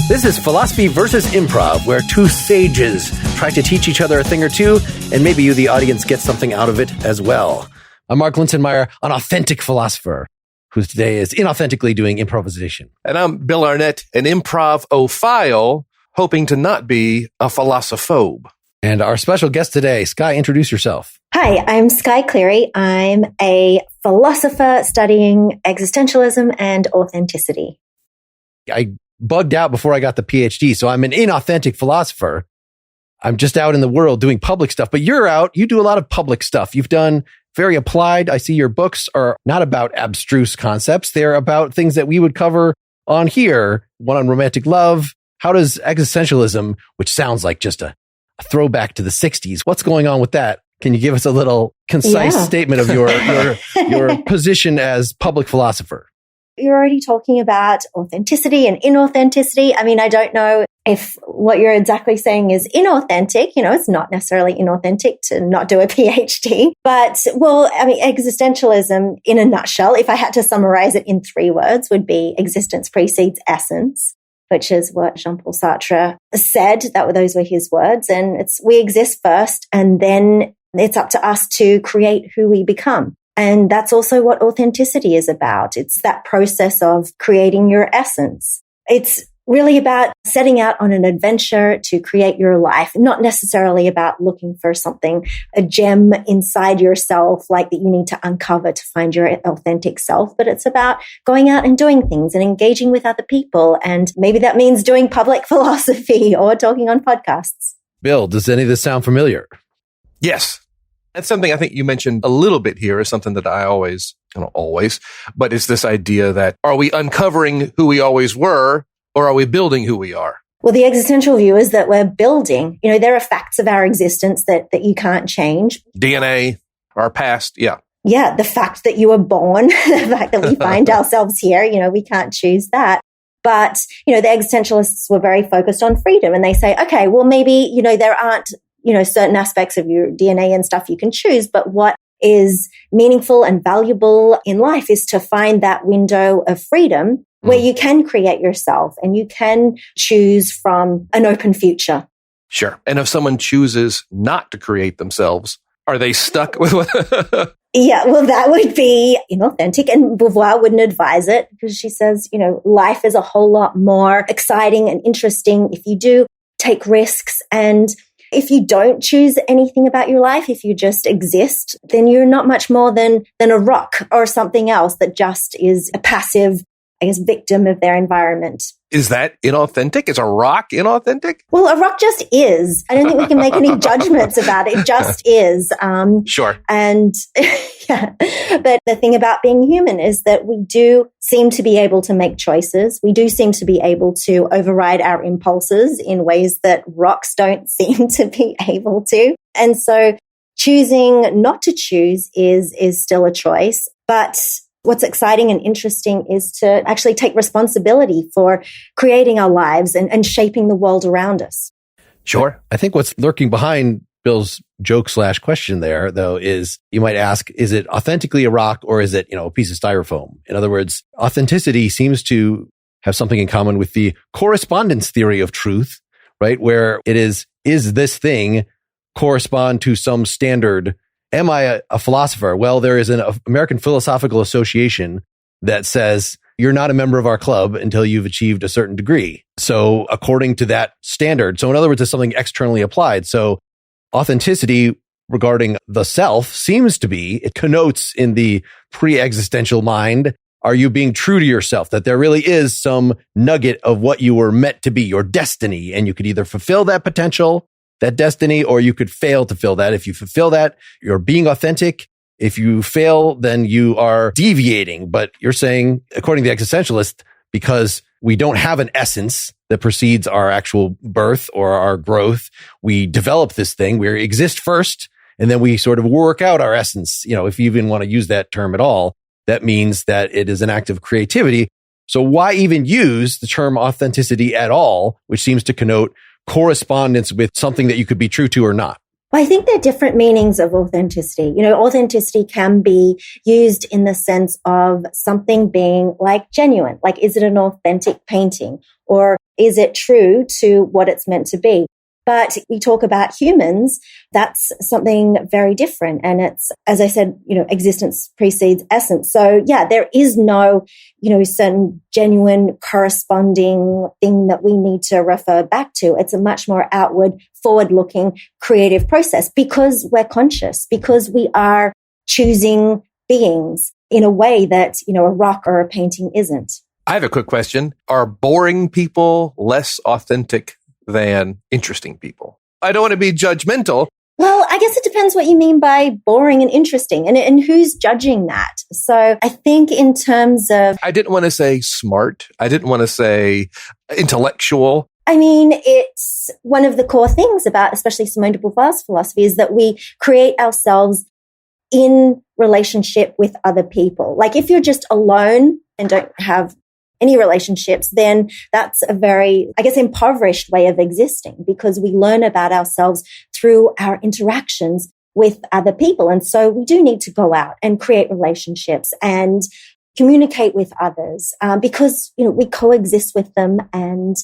This is Philosophy versus Improv, where two sages try to teach each other a thing or two, and maybe you, the audience, get something out of it as well. I'm Mark Linsenmeyer, an authentic philosopher, who today is inauthentically doing improvisation. And I'm Bill Arnett, an improv-ophile, hoping to not be a philosophophobe. And our special guest today, Skye, introduce yourself. Hi, I'm Skye Cleary. I'm a philosopher studying existentialism and authenticity. I bugged out before I got the PhD, so I'm an inauthentic philosopher. I'm just out in the world doing public stuff, but you're out, you do a lot of public stuff. You've done very applied. I see your books are not about abstruse concepts. They're about things that we would cover on here. One on romantic love. How does existentialism, which sounds like just a throwback to the 60s, what's going on with that? Can you give us a little concise statement of your position as public philosopher? You're already talking about authenticity and inauthenticity. I mean, I don't know if what you're exactly saying is inauthentic. You know, it's not necessarily inauthentic to not do a PhD. But, well, I mean, existentialism in a nutshell, if I had to summarize it in 3 words, would be existence precedes essence, which is what Jean-Paul Sartre said. Those were his words. And we exist first, and then it's up to us to create who we become. And that's also what authenticity is about. It's that process of creating your essence. It's really about setting out on an adventure to create your life, not necessarily about looking for something, a gem inside yourself, like that you need to uncover to find your authentic self. But it's about going out and doing things and engaging with other people. And maybe that means doing public philosophy or talking on podcasts. Bill, does any of this sound familiar? Yes. That's something I think you mentioned a little bit here is something that I but it's this idea that are we uncovering who we always were, or are we building who we are? Well, the existential view is that we're building. You know, there are facts of our existence that you can't change. DNA, our past, yeah. Yeah, the fact that you were born, the fact that we find ourselves here, you know, we can't choose that. But, you know, the existentialists were very focused on freedom, and they say, okay, well, maybe, you know, there aren't, you know, certain aspects of your DNA and stuff you can choose, but what is meaningful and valuable in life is to find that window of freedom where you can create yourself and you can choose from an open future. Sure. And if someone chooses not to create themselves, are they stuck with Yeah, well, that would be inauthentic, and Beauvoir wouldn't advise it because she says, you know, life is a whole lot more exciting and interesting if you do take risks. And if you don't choose anything about your life, if you just exist, then you're not much more than a rock or something else that just is a passive, I guess, victim of their environment. Is that inauthentic? Is a rock inauthentic? Well, a rock just is. I don't think we can make any judgments about it. It just is. Sure. And yeah. But the thing about being human is that we do seem to be able to make choices. We do seem to be able to override our impulses in ways that rocks don't seem to be able to. And so choosing not to choose is still a choice. But what's exciting and interesting is to actually take responsibility for creating our lives and shaping the world around us. Sure. I think what's lurking behind Bill's joke/question there, though, is you might ask, is it authentically a rock or is it, you know, a piece of styrofoam? In other words, authenticity seems to have something in common with the correspondence theory of truth, right? Where it is this thing correspond to some standard? Am I a philosopher? Well, there is an American Philosophical Association that says you're not a member of our club until you've achieved a certain degree. So according to that standard, so in other words, it's something externally applied. So authenticity regarding the self seems to be, it connotes in the pre-existential mind, are you being true to yourself? That there really is some nugget of what you were meant to be, your destiny, and you could either fulfill that potential, that destiny, or you could fail to fill that. If you fulfill that, you're being authentic. If you fail, then you are deviating. But you're saying, according to the existentialist, because we don't have an essence that precedes our actual birth or our growth, we develop this thing. We exist first, and then we sort of work out our essence. You know, if you even want to use that term at all, that means that it is an act of creativity. So why even use the term authenticity at all, which seems to connote correspondence with something that you could be true to or not? I think there are different meanings of authenticity. Authenticity can be used in the sense of something being like genuine. Like, is it an authentic painting, or is it true to what it's meant to be? But we talk about humans, that's something very different. And it's, as I said, existence precedes essence. So yeah, there is no, certain genuine corresponding thing that we need to refer back to. It's a much more outward, forward-looking creative process because we're conscious, because we are choosing beings in a way that, a rock or a painting isn't. I have a quick question. Are boring people less authentic than interesting people? I don't want to be judgmental. Well, I guess it depends what you mean by boring and interesting and who's judging that. So I think in terms of... I didn't want to say smart. I didn't want to say intellectual. I mean, it's one of the core things about especially Simone de Beauvoir's philosophy is that we create ourselves in relationship with other people. Like if you're just alone and don't have any relationships, then that's a very, impoverished way of existing because we learn about ourselves through our interactions with other people. And so we do need to go out and create relationships and communicate with others because, we coexist with them and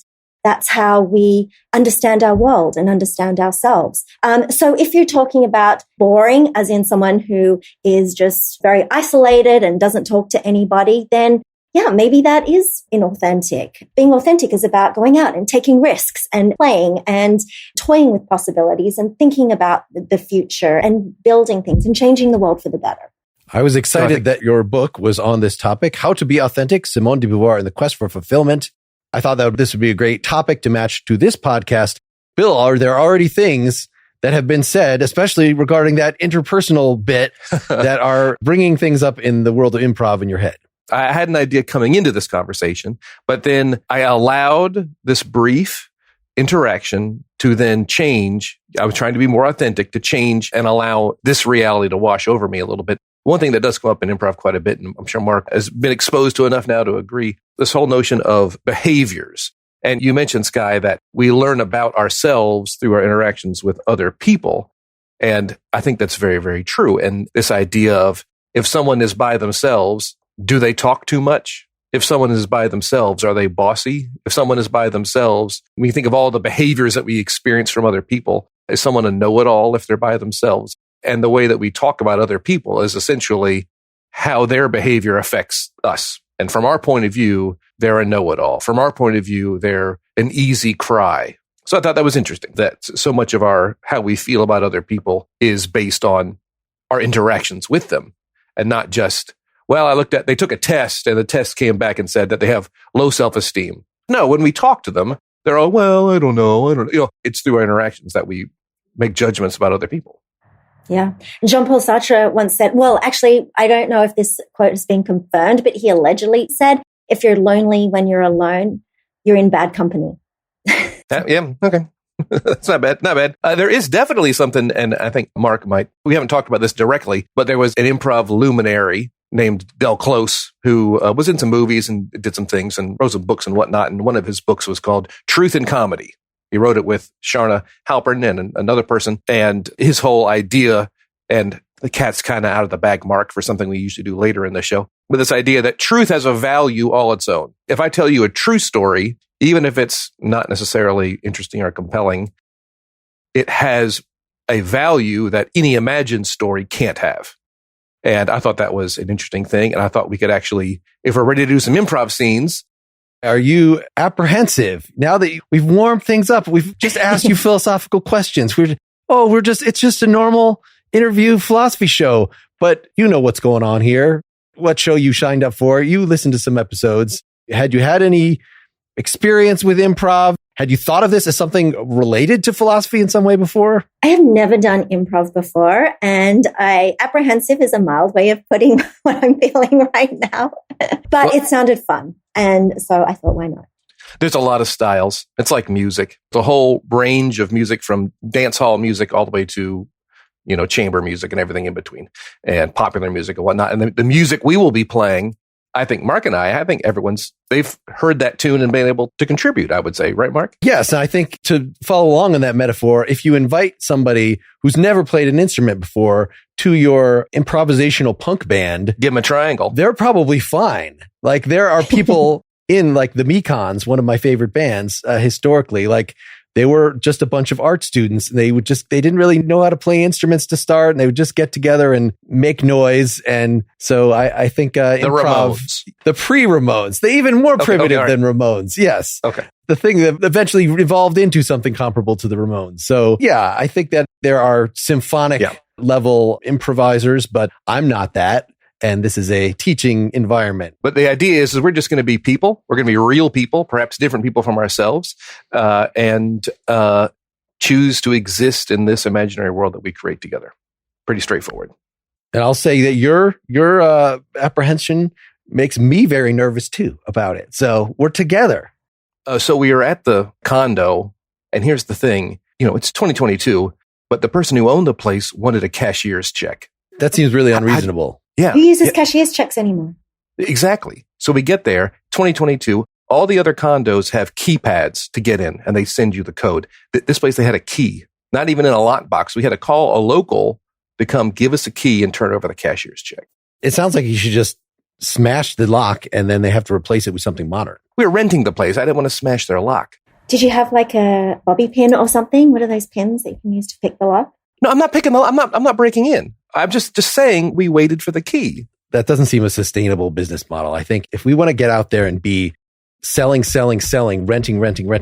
that's how we understand our world and understand ourselves. So if you're talking about boring, as in someone who is just very isolated and doesn't talk to anybody, then yeah, maybe that is inauthentic. Being authentic is about going out and taking risks and playing and toying with possibilities and thinking about the future and building things and changing the world for the better. I was excited that your book was on this topic, How to Be Authentic, Simone de Beauvoir and the Quest for Fulfillment. I thought that this would be a great topic to match to this podcast. Bill, are there already things that have been said, especially regarding that interpersonal bit, that are bringing things up in the world of improv in your head? I had an idea coming into this conversation, but then I allowed this brief interaction to then change. I was trying to be more authentic, to change and allow this reality to wash over me a little bit. One thing that does come up in improv quite a bit, and I'm sure Mark has been exposed to enough now to agree, this whole notion of behaviors. And you mentioned, Skye, that we learn about ourselves through our interactions with other people. And I think that's very, very true. And this idea of if someone is by themselves, do they talk too much? If someone is by themselves, are they bossy? If someone is by themselves, when you think of all the behaviors that we experience from other people, is someone a know-it-all if they're by themselves? And the way that we talk about other people is essentially how their behavior affects us. And from our point of view, they're a know-it-all. From our point of view, they're an easy cry. So I thought that was interesting, that so much of how we feel about other people is based on our interactions with them and not just, well, they took a test and the test came back and said that they have low self-esteem. No, when we talk to them, they're all, well, I don't know. It's through our interactions that we make judgments about other people. Yeah. Jean-Paul Sartre once said, well, actually, I don't know if this quote has been confirmed, but he allegedly said, if you're lonely when you're alone, you're in bad company. Yeah. Okay. That's not bad. Not bad. There is definitely something, and I think Mark we haven't talked about this directly, but there was an improv luminary named Del Close who was in some movies and did some things and wrote some books and whatnot. And one of his books was called Truth in Comedy. He wrote it with Sharna Halpern and another person. And his whole idea, and the cat's kind of out of the bag, Mark, for something we usually do later in the show, but this idea that truth has a value all its own. If I tell you a true story, even if it's not necessarily interesting or compelling, it has a value that any imagined story can't have. And I thought that was an interesting thing. And I thought we could actually, if we're ready to do some improv scenes. Are you apprehensive now that we've warmed things up? We've just asked you philosophical questions. It's just a normal interview philosophy show, but you know what's going on here. What show you signed up for? You listened to some episodes. Had you had any experience with improv? Had you thought of this as something related to philosophy in some way before? I have never done improv before, and apprehensive is a mild way of putting what I'm feeling right now. But it sounded fun, and so I thought, why not? There's a lot of styles. It's like music. The whole range of music from dance hall music all the way to, chamber music and everything in between, and popular music and whatnot. And the music we will be playing I think Mark and I think they've heard that tune and been able to contribute, I would say. Right, Mark? Yes. And I think to follow along on that metaphor, if you invite somebody who's never played an instrument before to your improvisational punk band, give them a triangle. They're probably fine. Like there are people in like the Mekons, one of my favorite bands, historically, like they were just a bunch of art students. They didn't really know how to play instruments to start, and they would just get together and make noise. And so I think the improv, Ramones. The pre-Ramones, they even more primitive than Ramones. Yes. Okay. The thing that eventually evolved into something comparable to the Ramones. So yeah, I think that there are symphonic level improvisers, but I'm not that. And this is a teaching environment. But the idea is we're just going to be people. We're going to be real people, perhaps different people from ourselves, and choose to exist in this imaginary world that we create together. Pretty straightforward. And I'll say that your apprehension makes me very nervous too about it. So we're together. So we are at the condo, and here's the thing. It's 2022, but the person who owned the place wanted a cashier's check. That seems really unreasonable. Who uses cashier's checks anymore? Exactly. So we get there, 2022. All the other condos have keypads to get in, and they send you the code. This place, they had a key, not even in a lockbox. We had to call a local to come give us a key and turn over the cashier's check. It sounds like you should just smash the lock, and then they have to replace it with something modern. We were renting the place. I didn't want to smash their lock. Did you have like a bobby pin or something? What are those pins that you can use to pick the lock? No, I'm not picking I'm not breaking in. I'm just saying we waited for the key. That doesn't seem a sustainable business model. I think if we want to get out there and be selling, renting,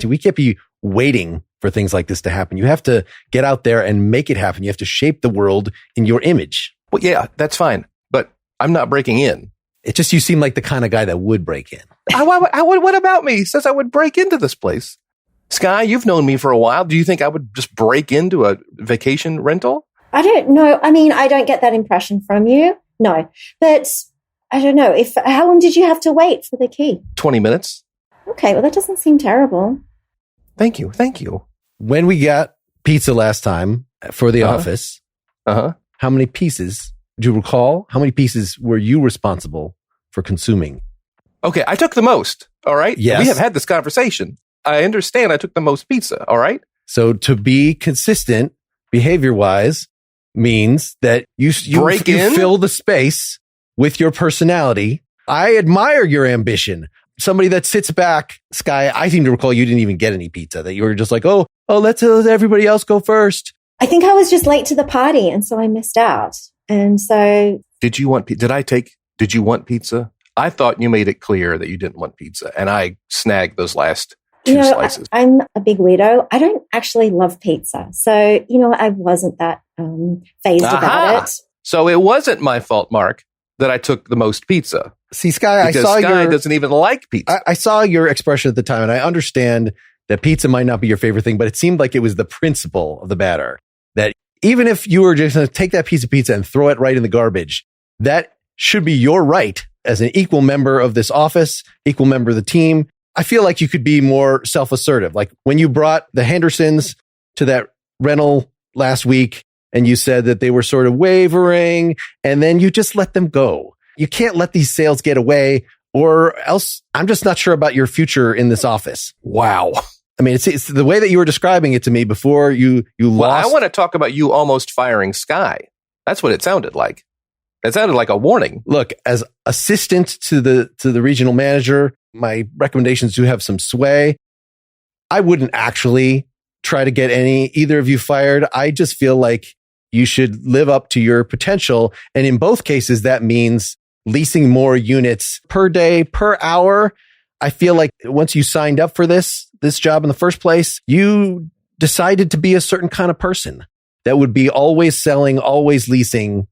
we can't be waiting for things like this to happen. You have to get out there and make it happen. You have to shape the world in your image. Well, yeah, that's fine. But I'm not breaking in. It just, you seem like the kind of guy that would break in. What about me? He says I would break into this place. Skye, you've known me for a while. Do you think I would just break into a vacation rental? I don't know. I mean, I don't get that impression from you. No. But I don't know. How long did you have to wait for the key? 20 minutes. Okay, well, that doesn't seem terrible. Thank you. When we got pizza last time for the office, how many pieces, do you recall? How many pieces were you responsible for consuming? Okay, I took the most. All right? Yes. We have had this conversation. I understand I took the most pizza. All right? So to be consistent behavior-wise means that you fill the space with your personality. I admire your ambition. Somebody that sits back, Skye, I seem to recall you didn't even get any pizza, that you were just like, oh, let's let everybody else go first. I think I was just late to the party, and so I missed out. And so... Did you want pizza? I thought you made it clear that you didn't want pizza, and I snagged those last two slices. I'm a big weirdo. I don't actually love pizza. So, I wasn't that phased about it. So it wasn't my fault, Mark, that I took the most pizza. See, Skye, Skye doesn't even like pizza. I saw your expression at the time, and I understand that pizza might not be your favorite thing, but it seemed like it was the principle of the matter. That even if you were just going to take that piece of pizza and throw it right in the garbage, that should be your right as an equal member of this office, equal member of the team. I feel like you could be more self-assertive. Like when you brought the Hendersons to that rental last week and you said that they were sort of wavering and then you just let them go. You can't let these sales get away or else I'm just not sure about your future in this office. Wow. I mean, it's the way that you were describing it to me before you lost. I want to talk about you almost firing Skye. That's what it sounded like. It sounded like a warning. Look, as assistant to the regional manager, my recommendations do have some sway. I wouldn't actually try to get either of you fired. I just feel like you should live up to your potential. And in both cases, that means leasing more units per day, per hour. I feel like once you signed up for this job in the first place, you decided to be a certain kind of person that would be always selling, always leasing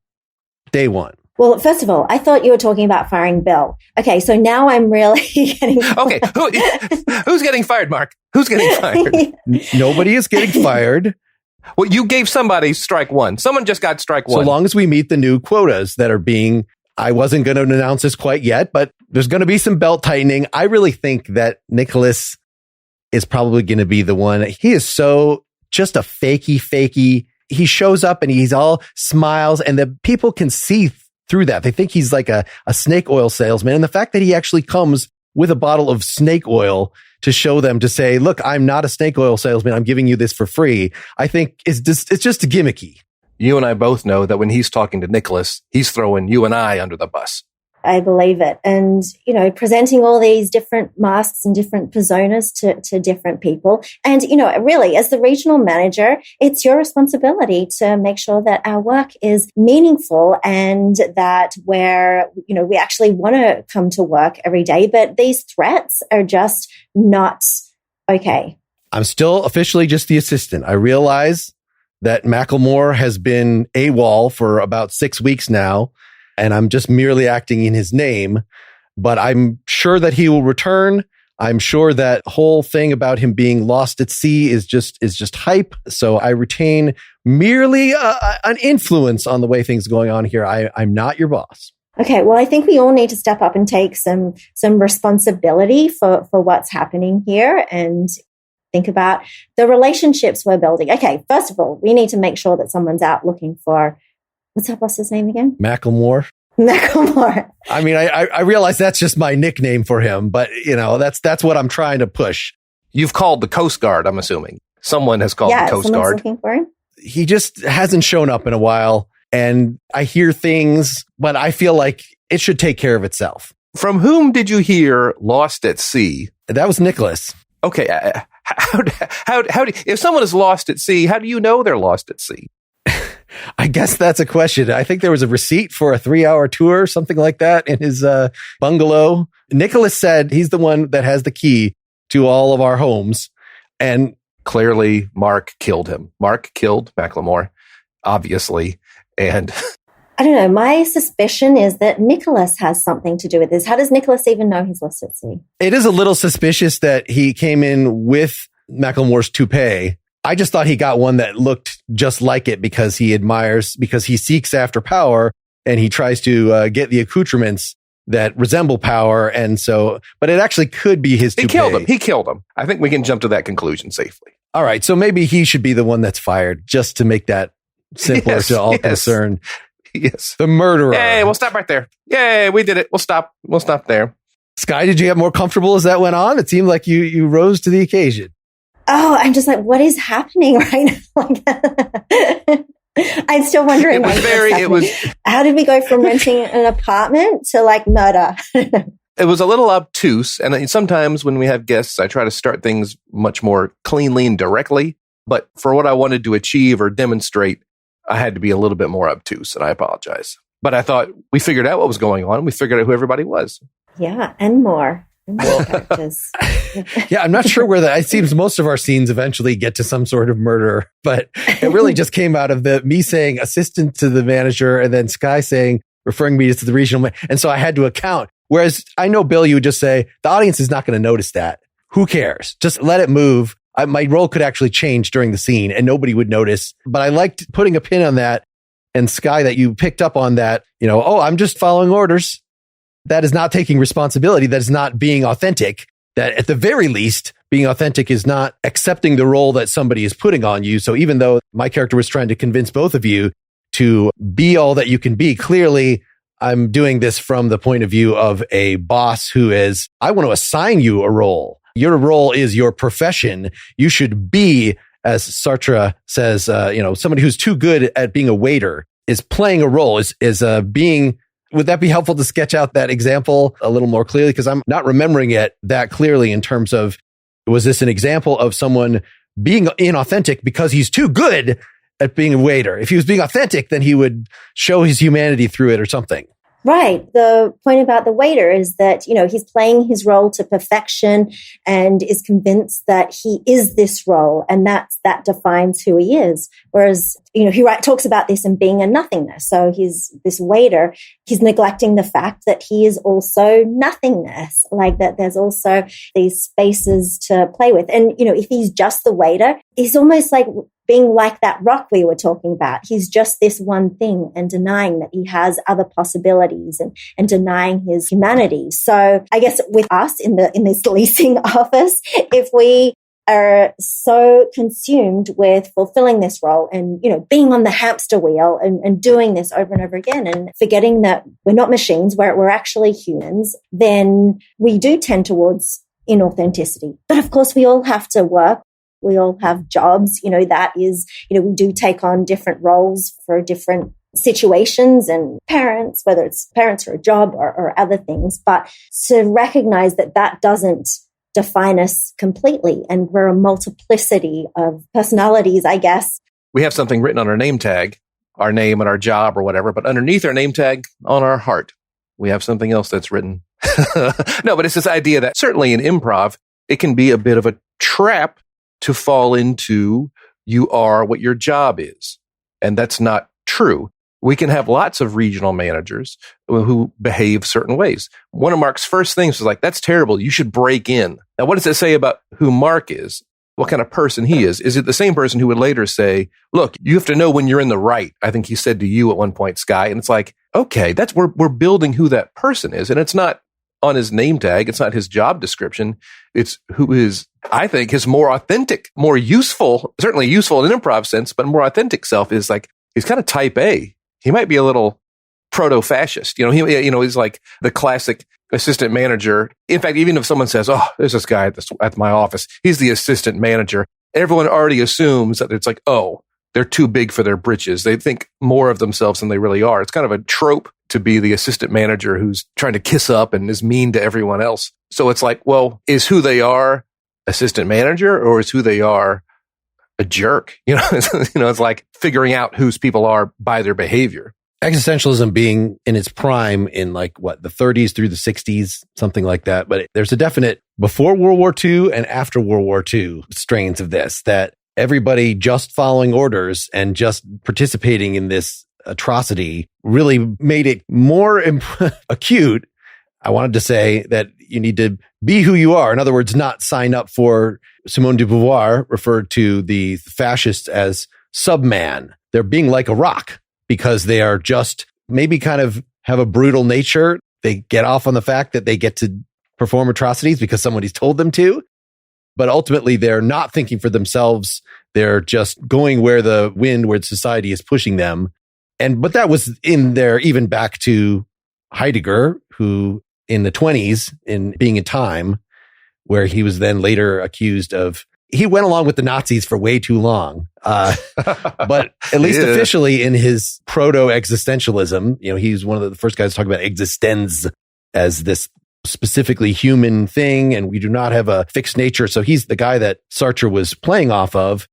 day one. Well, first of all, I thought you were talking about firing Bill. Okay, so now I'm really getting... Okay, who's getting fired, Mark? Who's getting fired? Nobody is getting fired. Well, you gave somebody strike one. Someone just got strike one. So long as we meet the new quotas that are being... I wasn't going to announce this quite yet, but there's going to be some belt tightening. I really think that Nicholas is probably going to be the one. He is so just a fakey. He shows up and he's all smiles and the people can see through that. They think he's like a snake oil salesman. And the fact that he actually comes with a bottle of snake oil to show them, to say, look, I'm not a snake oil salesman. I'm giving you this for free. I think it's just a gimmicky. You and I both know that when he's talking to Nicholas, he's throwing you and I under the bus. I believe it. And, presenting all these different masks and different personas to different people. And, really, as the regional manager, it's your responsibility to make sure that our work is meaningful and that we actually want to come to work every day. But these threats are just not okay. I'm still officially just the assistant. I realize that Macklemore has been AWOL for about 6 weeks now, and I'm just merely acting in his name, but I'm sure that he will return. I'm sure that whole thing about him being lost at sea is just hype. So I retain merely an influence on the way things are going on here. I'm not your boss. Okay, well, I think we all need to step up and take some responsibility for what's happening here and think about the relationships we're building. Okay, first of all, we need to make sure that someone's out looking for, what's our boss's name again? Macklemore. I mean, I realize that's just my nickname for him, but that's what I'm trying to push. You've called the Coast Guard, I'm assuming. Someone has called the Coast Guard. Looking for him. He just hasn't shown up in a while, and I hear things, but I feel like it should take care of itself. From whom did you hear lost at sea? That was Nicholas. Okay, how do if someone is lost at sea, how do you know they're lost at sea? I guess that's a question. I think there was a receipt for a 3-hour tour, something like that, in his bungalow. Nicholas said he's the one that has the key to all of our homes. And clearly, Mark killed him. Mark killed Macklemore, obviously. And I don't know. My suspicion is that Nicholas has something to do with this. How does Nicholas even know he's lost at sea? It is a little suspicious that he came in with Macklemore's toupee. I just thought he got one that looked just like it because he seeks after power and he tries to get the accoutrements that resemble power. And so, but it actually could be his toupee. He killed him. I think we can jump to that conclusion safely. All right. So maybe he should be the one that's fired, just to make that simpler to all concerned. Yes. The murderer. Yay, we'll stop right there. Yay, we did it. We'll stop there. Skye, did you get more comfortable as that went on? It seemed like you rose to the occasion. Oh, I'm just like, what is happening right now? I'm still wondering. How did we go from renting an apartment to like murder? It was a little obtuse. And sometimes when we have guests, I try to start things much more cleanly and directly. But for what I wanted to achieve or demonstrate, I had to be a little bit more obtuse, and I apologize. But I thought we figured out what was going on. We figured out who everybody was. Yeah, and more. Characters. Yeah, I'm not sure it seems most of our scenes eventually get to some sort of murder, but it really just came out of me saying assistant to the manager and then Skye referring me to the regional manager. And so I had to account. Whereas I know, Bill, you would just say the audience is not going to notice that. Who cares? Just let it move. My role could actually change during the scene and nobody would notice. But I liked putting a pin on that. And Skye, that you picked up on that, I'm just following orders. That is not taking responsibility. That is not being authentic. That at the very least, being authentic is not accepting the role that somebody is putting on you. So even though my character was trying to convince both of you to be all that you can be, clearly I'm doing this from the point of view of a boss who is, I want to assign you a role. Your role is your profession. You should be, as Sartre says, somebody who's too good at being a waiter is playing a role, is being. Would that be helpful to sketch out that example a little more clearly? Because I'm not remembering it that clearly in terms of, was this an example of someone being inauthentic because he's too good at being a waiter? If he was being authentic, then he would show his humanity through it or something. Right. The point about the waiter is that, he's playing his role to perfection and is convinced that he is this role and that defines who he is. Whereas, he talks about this in being a nothingness. So he's this waiter, he's neglecting the fact that he is also nothingness, like that there's also these spaces to play with. And, if he's just the waiter, he's almost like being like that rock we were talking about. He's just this one thing and denying that he has other possibilities and denying his humanity. So I guess with us in this leasing office, if we are so consumed with fulfilling this role and, being on the hamster wheel and doing this over and over again and forgetting that we're not machines, we're actually humans, then we do tend towards inauthenticity. But of course, we all have to work. We all have jobs. That is, we do take on different roles for different situations and parents, whether it's parents or a job or other things. But to recognize that doesn't define us completely. And we're a multiplicity of personalities, I guess. We have something written on our name tag, our name and our job or whatever, but underneath our name tag on our heart, we have something else that's written. No, but it's this idea that certainly in improv, it can be a bit of a trap to fall into you are what your job is. And that's not true. We can have lots of regional managers who behave certain ways. One of Mark's first things was like, that's terrible. You should break in. Now, what does it say about who Mark is? What kind of person he is? Is it the same person who would later say, look, you have to know when you're in the right? I think he said to you at one point, Skye. And it's like, okay, we're building who that person is. And it's not on his name tag. It's not his job description. It's who is, I think, his more authentic, more useful, certainly useful in an improv sense, but more authentic self is like, he's kind of type A. He might be a little proto-fascist. He's like the classic assistant manager. In fact, even if someone says, oh, there's this guy at my office, he's the assistant manager, everyone already assumes that it's like, oh, they're too big for their britches. They think more of themselves than they really are. It's kind of a trope to be the assistant manager who's trying to kiss up and is mean to everyone else. So it's like, well, is who they are assistant manager or is who they are a jerk? It's like figuring out whose people are by their behavior. Existentialism being in its prime in the 30s through the 60s, something like that. But there's a definite before World War II and after World War II strains of this, that everybody just following orders and just participating in this atrocity really made it more acute. I wanted to say that you need to be who you are. In other words, not sign up for Simone de Beauvoir referred to the fascists as subman. They're being like a rock because they are just maybe kind of have a brutal nature. They get off on the fact that they get to perform atrocities because somebody's told them to. But ultimately, they're not thinking for themselves. They're just going where the wind, where society is pushing them. But that was in there even back to Heidegger, who in the 1920s, in Being in Time, where he was then later accused of, he went along with the Nazis for way too long. But at least officially in his proto-existentialism, he's one of the first guys to talk about existence as this specifically human thing, and we do not have a fixed nature. So he's the guy that Sartre was playing off of.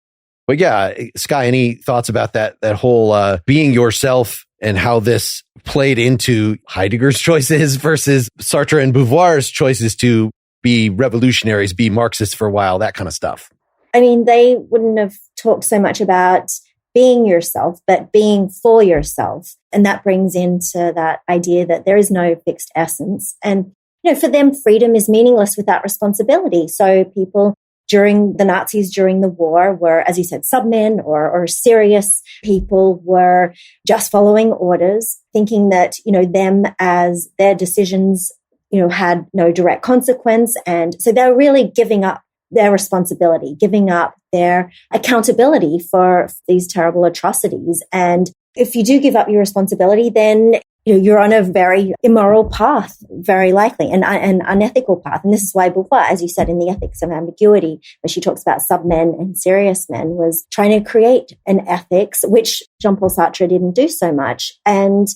But yeah, Skye, any thoughts about that whole being yourself and how this played into Heidegger's choices versus Sartre and Beauvoir's choices to be revolutionaries, be Marxists for a while, that kind of stuff? I mean, they wouldn't have talked so much about being yourself, but being for yourself. And that brings into that idea that there is no fixed essence. And, for them, freedom is meaningless without responsibility. So people during the Nazis, during the war, were, as you said, submen or serious people were just following orders, thinking that, them as their decisions, had no direct consequence. And so they're really giving up their responsibility, giving up their accountability for these terrible atrocities. And if you do give up your responsibility, then you're on a very immoral path, very likely, and an unethical path. And this is why Beauvoir, as you said, in The Ethics of Ambiguity, where she talks about submen and serious men, was trying to create an ethics, which Jean-Paul Sartre didn't do so much. And,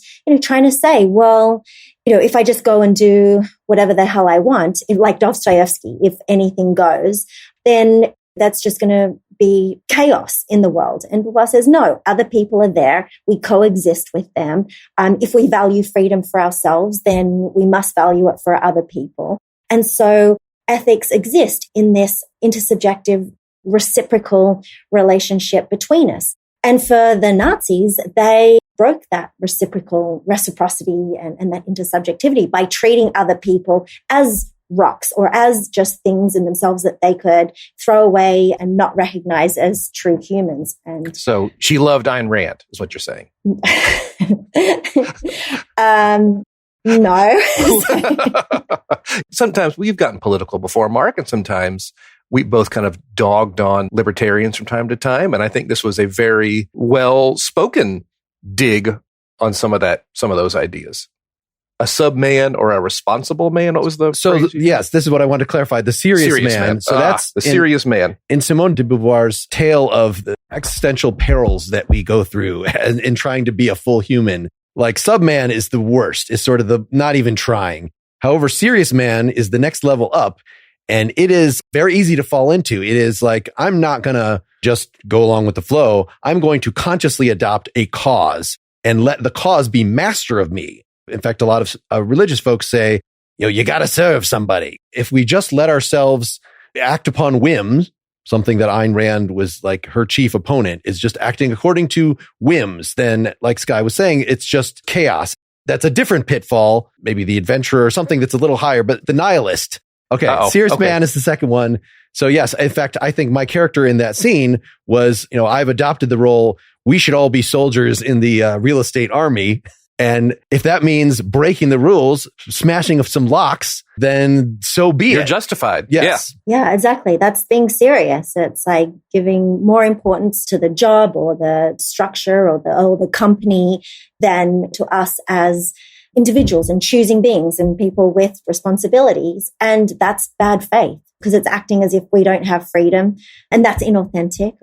trying to say, well, if I just go and do whatever the hell I want, like Dostoevsky, if anything goes, then that's just going to be chaos in the world. And Beauvoir says, no, other people are there. We coexist with them. If we value freedom for ourselves, then we must value it for other people. And so ethics exist in this intersubjective, reciprocal relationship between us. And for the Nazis, they broke that reciprocity and that intersubjectivity by treating other people as rocks or as just things in themselves that they could throw away and not recognize as true humans. And so she loved Ayn Rand, is what you're saying. No. Sometimes we've gotten political before, Mark, and sometimes we both kind of dogged on libertarians from time to time. And I think this was a very well-spoken dig on some of those ideas. A sub-man or a responsible man? What was the phrase? Yes, this is what I want to clarify. The serious man. So that's the serious man. In Simone de Beauvoir's tale of the existential perils that we go through in trying to be a full human, like sub-man is the worst. It's sort of the not even trying. However, serious man is the next level up, and it is very easy to fall into. It is like, I'm not going to just go along with the flow. I'm going to consciously adopt a cause and let the cause be master of me. In fact, a lot of religious folks say, you got to serve somebody. If we just let ourselves act upon whims, something that Ayn Rand was like her chief opponent, is just acting according to whims, then like Skye was saying, it's just chaos. That's a different pitfall, maybe the adventurer or something that's a little higher, but the nihilist. Okay, serious man is the second one. So yes, in fact, I think my character in that scene was, I've adopted the role, we should all be soldiers in the real estate army. And if that means breaking the rules, smashing of some locks, then so be it. You're justified. Yes. Yeah, exactly. That's being serious. It's like giving more importance to the job or the structure or the company than to us as individuals and choosing beings and people with responsibilities. And that's bad faith because it's acting as if we don't have freedom. And that's inauthentic.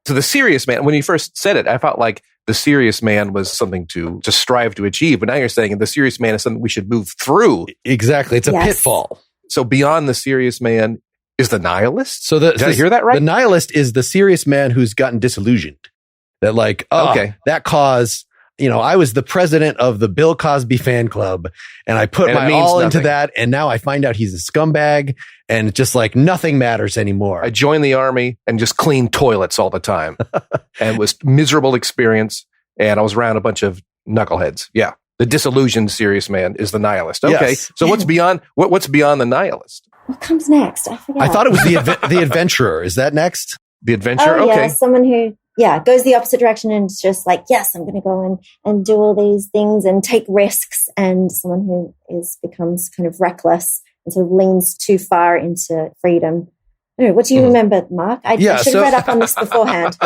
So the serious man, when you first said it, I felt like the serious man was something to strive to achieve. But now you're saying the serious man is something we should move through. Exactly. It's a pitfall. So beyond the serious man is the nihilist? So did I hear that right? The nihilist is the serious man who's gotten disillusioned. That that cause, I was the president of the Bill Cosby fan club and I put my all into that. And now I find out he's a scumbag and it's just like nothing matters anymore. I joined the army and just cleaned toilets all the time and it was miserable experience. And I was around a bunch of knuckleheads. Yeah. The disillusioned serious man is the nihilist. Okay. Yes. So what's beyond the nihilist? What comes next? I forget. I thought it was the adventurer. Is that next? The adventurer? Oh, okay. Yeah, someone who goes the opposite direction and is just like, yes, I'm going to go and do all these things and take risks. And someone who becomes kind of reckless and sort of leans too far into freedom. Anyway, what do you remember, Mark? I should have read up on this beforehand.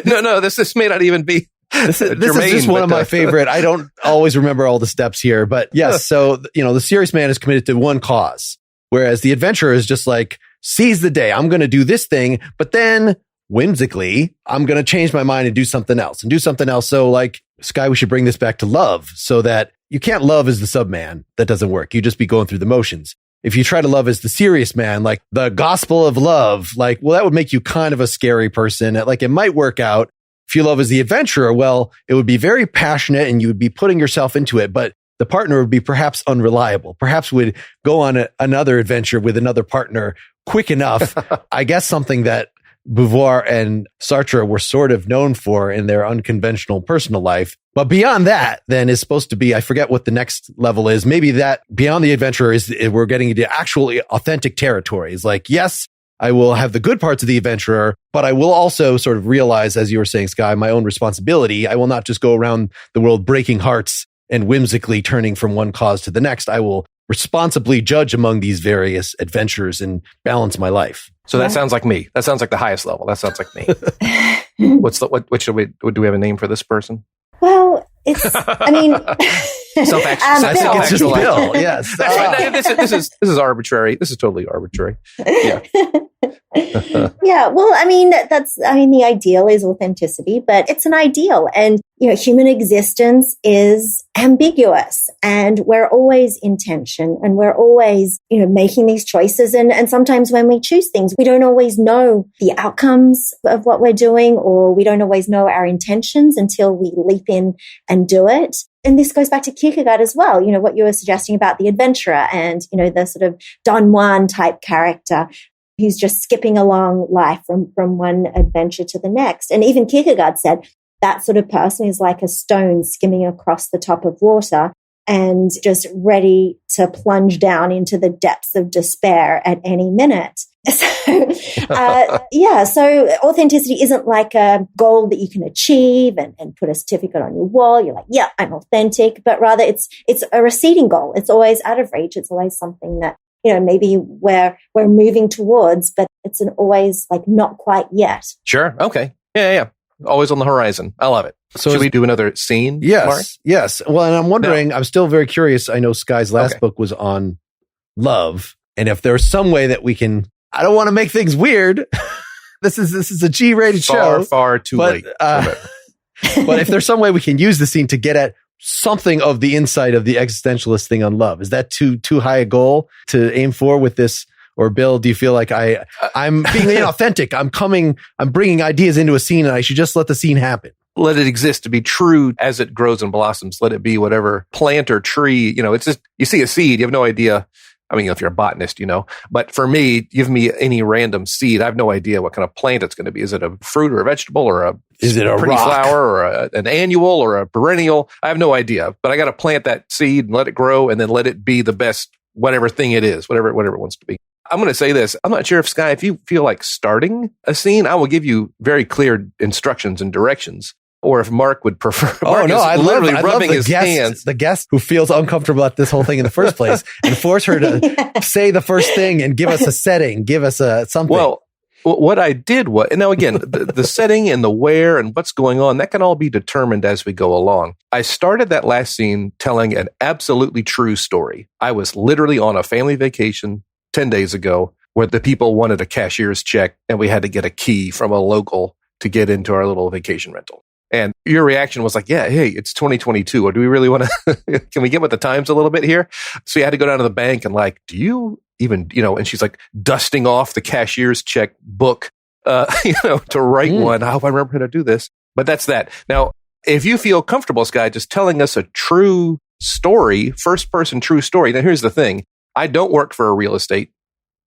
No, this may not even be. This is just one of my favorite. I don't always remember all the steps here, but yes. So, the serious man is committed to one cause, whereas the adventurer is just like, seize the day. I'm going to do this thing, but then whimsically, I'm going to change my mind and do something else. So like, Skye, we should bring this back to love so that you can't love as the subman. That doesn't work. You just be going through the motions. If you try to love as the serious man, like the gospel of love, that would make you kind of a scary person. Like it might work out. If you love as the adventurer, well, it would be very passionate and you would be putting yourself into it, but the partner would be perhaps unreliable, perhaps would go on another adventure with another partner quick enough. I guess something that Beauvoir and Sartre were sort of known for in their unconventional personal life. But beyond that, then is supposed to be, I forget what the next level is. Maybe that beyond the adventure is we're getting into actually authentic territories. Like, yes, I will have the good parts of the adventurer, but I will also sort of realize, as you were saying, Skye, my own responsibility. I will not just go around the world breaking hearts and whimsically turning from one cause to the next. I will responsibly judge among these various adventures and balance my life. So that sounds like me. That sounds like the highest level. That sounds like me. What should we, do we have a name for this person? Well, it's, Self-actualization. I think it's just Bill. Yes. That's right. This is arbitrary. This is totally arbitrary. Yeah. Yeah. Well, the ideal is authenticity, but it's an ideal. And, human existence is ambiguous and we're always in tension and we're always, making these choices. And sometimes when we choose things, we don't always know the outcomes of what we're doing, or we don't always know our intentions until we leap in and do it. And this goes back to Kierkegaard as well, what you were suggesting about the adventurer and, the sort of Don Juan type character who's just skipping along life from one adventure to the next. And even Kierkegaard said that sort of person is like a stone skimming across the top of water and just ready to plunge down into the depths of despair at any minute. So authenticity isn't like a goal that you can achieve and put a certificate on your wall. You're like, yeah, I'm authentic, but rather it's a receding goal. It's always out of reach. It's always something that maybe we're moving towards, but it's always like not quite yet. Sure. Okay. Yeah. Always on the horizon. I love it. So should we do another scene? Yes. Mark? Yes. Well, and I'm wondering, I'm still very curious. I know Skye's last book was on love. And if there's some way that we can, I don't want to make things weird. This is a G-rated show. Far too late. But if there's some way we can use the scene to get at something of the insight of the existentialist thing on love, is that too high a goal to aim for with this? Or Bill, do you feel like I'm being inauthentic? I'm bringing ideas into a scene and I should just let the scene happen? Let it exist to be true as it grows and blossoms. Let it be whatever plant or tree, it's just, you see a seed, you have no idea. I mean, if you're a botanist, but for me, give me any random seed. I have no idea what kind of plant it's going to be. Is it a fruit or a vegetable or is it a pretty rock? Flower or an annual or a perennial? I have no idea, but I got to plant that seed and let it grow and then let it be the best, whatever thing it is, whatever it wants to be. I'm going to say this. I'm not sure if Skye, if you feel like starting a scene, I will give you very clear instructions and directions. Or if Mark would prefer. I love his hands. The guest who feels uncomfortable at this whole thing in the first place and force her to say the first thing and give us a setting, give us something. Well, what I did was, and now again, the setting and the where and what's going on, that can all be determined as we go along. I started that last scene telling an absolutely true story. I was literally on a family vacation 10 days ago where the people wanted a cashier's check and we had to get a key from a local to get into our little vacation rental. And your reaction was like, yeah, hey, it's 2022. Or do we really want to, can we get with the times a little bit here? So you had to go down to the bank and like, do you even, and she's like dusting off the cashier's check book, to write one. I hope I remember how to do this. But that's that. Now, if you feel comfortable, Skye, just telling us a true story, first person true story. Now, here's the thing. I don't work for a real estate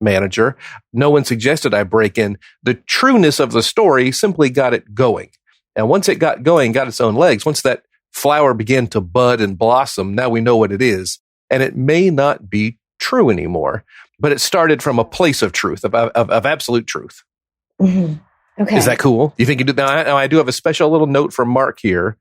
manager. No one suggested I break in. The trueness of the story simply got it going. And once it got going, got its own legs, once that flower began to bud and blossom, now we know what it is. And it may not be true anymore, but it started from a place of truth, of absolute truth. Mm-hmm. Okay. Is that cool? You think you do? Now, I do have a special little note from Mark here.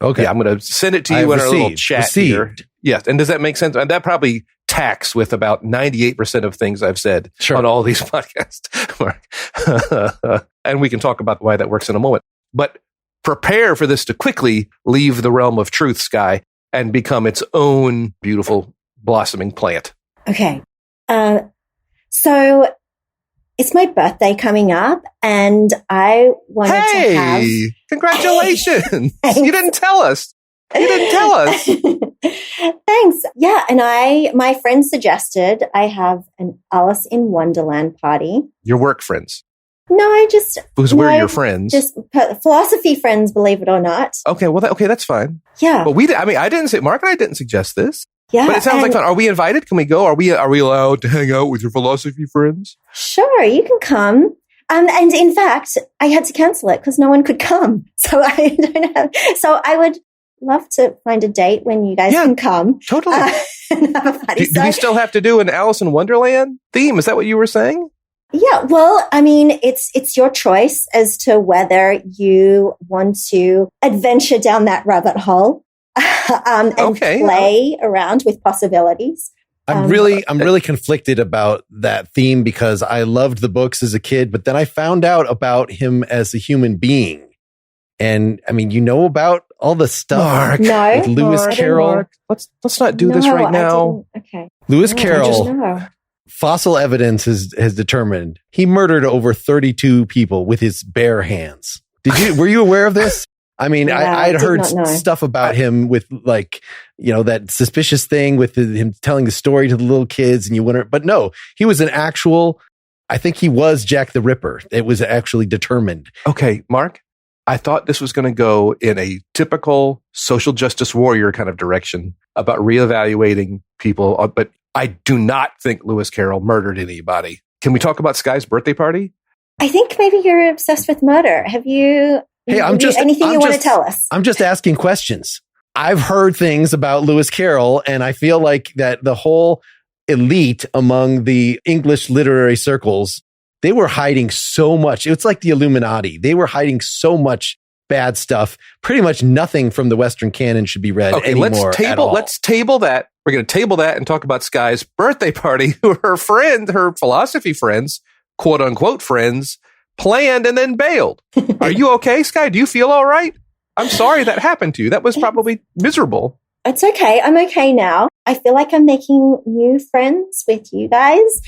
Okay. Yeah, I'm going to send it to you in our little chat here. Yes. And does that make sense? And that probably tacks with about 98% of things I've said on all these podcasts, Mark. And we can talk about why that works in a moment. But prepare for this to quickly leave the realm of truth, Skye, and become its own beautiful blossoming plant. Okay. So it's my birthday coming up and I wanted to have... Hey, congratulations. You didn't tell us. Thanks. Yeah. And my friend suggested I have an Alice in Wonderland party. Your work friends? No, we're your friends. Just philosophy friends, believe it or not. Okay, well, that's fine. Yeah. But I didn't say, Mark and I didn't suggest this. Yeah. But it sounds like fun. Are we invited? Can we go? Are we allowed to hang out with your philosophy friends? Sure, you can come. And in fact, I had to cancel it because no one could come. So I would love to find a date when you guys can come. Totally. And have a party. Do we still have to do an Alice in Wonderland theme? Is that what you were saying? Yeah, well, I mean, it's your choice as to whether you want to adventure down that rabbit hole and play around with possibilities. I'm really conflicted about that theme because I loved the books as a kid, but then I found out about him as a human being. And I mean, about all the stuff with Lewis Carroll. Mark. Let's not do this right now. Okay. Lewis Carroll. Fossil evidence has determined he murdered over 32 people with his bare hands. Were you aware of this? I mean, I'd heard stuff about him with that suspicious thing with him telling the story to the little kids and you wonder, but no, he was I think he was Jack the Ripper. It was actually determined. Okay, Mark, I thought this was going to go in a typical social justice warrior kind of direction about reevaluating people, but I do not think Lewis Carroll murdered anybody. Can we talk about Skye's birthday party? I think maybe you're obsessed with murder. Have you... Hey, anything you want to tell us? I'm just asking questions. I've heard things about Lewis Carroll, and I feel like that the whole elite among the English literary circles, they were hiding so much. It's like the Illuminati. They were hiding so much bad stuff. Pretty much nothing from the Western canon should be read anymore at all. Let's table that. We're going to table that and talk about Skye's birthday party, who her philosophy friends, quote unquote friends, planned and then bailed. Are you okay, Skye? Do you feel all right? I'm sorry that happened to you. That was probably miserable. It's okay. I'm okay now. I feel like I'm making new friends with you guys.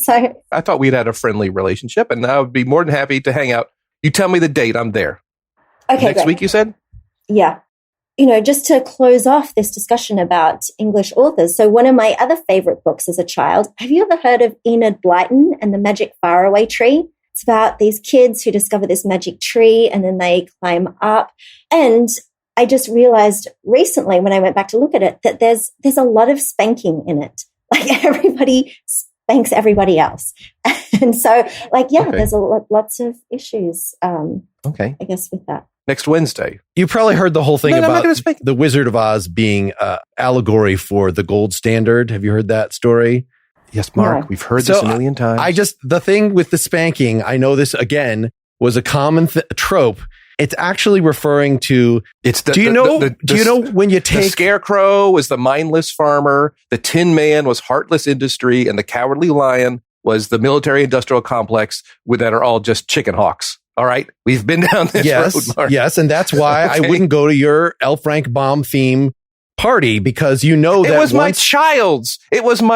So I thought we'd had a friendly relationship, and I would be more than happy to hang out. You tell me the date. I'm there. Okay, Next great. week, you said? Yeah. Just to close off this discussion about English authors. So one of my other favorite books as a child, have you ever heard of Enid Blyton and the Magic Faraway Tree? It's about these kids who discover this magic tree and then they climb up. And I just realized recently when I went back to look at it that there's a lot of spanking in it. Like everybody spanks everybody else. And so there's lots of issues, I guess, with that. Next Wednesday. You probably heard the whole thing about speak. the Wizard of Oz being allegory for the gold standard. Have you heard that story? Yes, Mark, No. we've heard this a million times. The thing with the spanking, I know this again, was a common trope. It's actually referring to, do you know when you take... The scarecrow was the mindless farmer, the tin man was heartless industry, and the cowardly lion was the military industrial complex that are all just chicken hawks. All right. We've been down this road, Mark. Yes. And that's why I wouldn't go to your L. Frank Baum theme party, because you know that it was my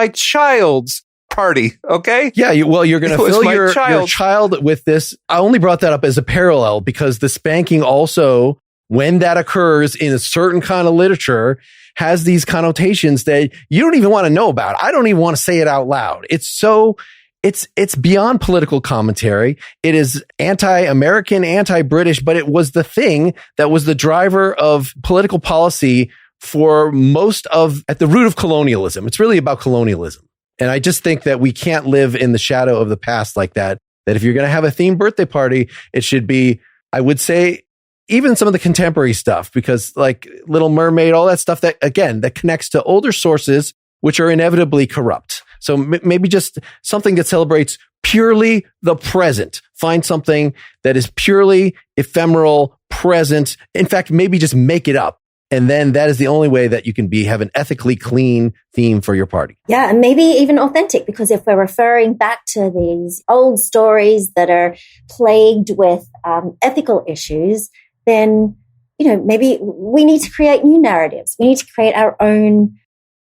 child's party. Okay. Yeah. You're going to fill your child with this. I only brought that up as a parallel because the spanking also, when that occurs in a certain kind of literature, has these connotations that you don't even want to know about. I don't even want to say it out loud. It's beyond political commentary. It is anti-American, anti-British, but it was the thing that was the driver of political policy for at the root of colonialism. It's really about colonialism. And I just think that we can't live in the shadow of the past like that. That if you're going to have a themed birthday party, it should be, I would say, even some of the contemporary stuff, because like Little Mermaid, all that stuff that connects to older sources, which are inevitably corrupt. So maybe just something that celebrates purely the present. Find something that is purely ephemeral, present. In fact, maybe just make it up. And then that is the only way that you can have an ethically clean theme for your party. Yeah, and maybe even authentic, because if we're referring back to these old stories that are plagued with ethical issues, then, maybe we need to create new narratives. We need to create our own